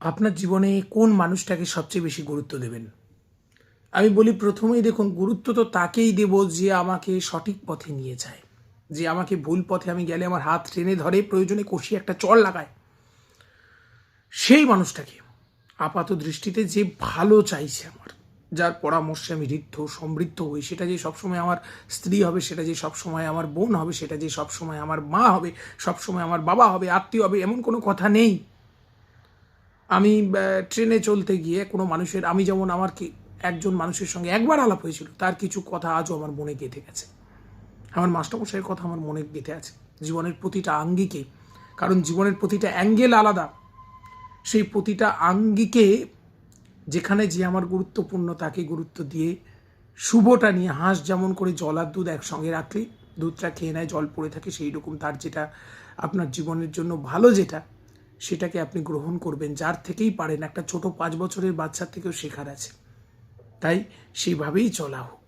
আপনার জীবনে কোন মানুষটাকে সবচেয়ে বেশি গুরুত্ব দেবেন? আমি বলি প্রথমেই দেখুন, গুরুত্ব তো তাকেই দেব যে আমাকে সঠিক পথে নিয়ে যায়। যে আমাকে ভুল পথে আমি গেলে আমার হাত টেনে ধরে, প্রয়োজনে কষিয়ে একটা চড় লাগায়। সেই মানুষটাকে আপাত দৃষ্টিতে যে ভালো চাইছে আমার, যার পরামর্শে আমি ঋদ্ধ সমৃদ্ধ হই, সেটা যে সবসময় আমার স্ত্রী হবে, সেটা যে সবসময় আমার বোন হবে, সেটা যে সবসময় আমার মা হবে, সবসময় আমার বাবা হবে, আত্মীয় হবে, এমন কোনো কথা নেই। আমি ট্রেনে চলতে গিয়ে কোনো মানুষের, আমি যেমন আমার কি একজন মানুষের সঙ্গে একবার আলাপ হয়েছিল, তার কিছু কথা আজও আমার মনে গেঁথে গেছে। আমার মাস্টারমশাইয়ের কথা আমার মনে গেঁথে আছে। জীবনের প্রতিটা আঙ্গিকে, কারণ জীবনের প্রতিটা অ্যাঙ্গেল আলাদা, সেই প্রতিটা আঙ্গিকে যেখানে যে আমার গুরুত্বপূর্ণ তাকে গুরুত্ব দিয়ে শুভটা নিয়ে, হাঁস যেমন করে জল আর দুধ একসঙ্গে রাখলে দুধটা খেয়ে নেয়, জল পড়ে থাকে, সেই রকম তার যেটা আপনার জীবনের জন্য ভালো, যেটা সেটাকে আপনি গ্রহণ করবেন। যার থেকেই পারেন, একটা ছোট 5 বছরের বাচ্চার থেকেও শেখার আছে। তাই সেইভাবেই চলা হোক।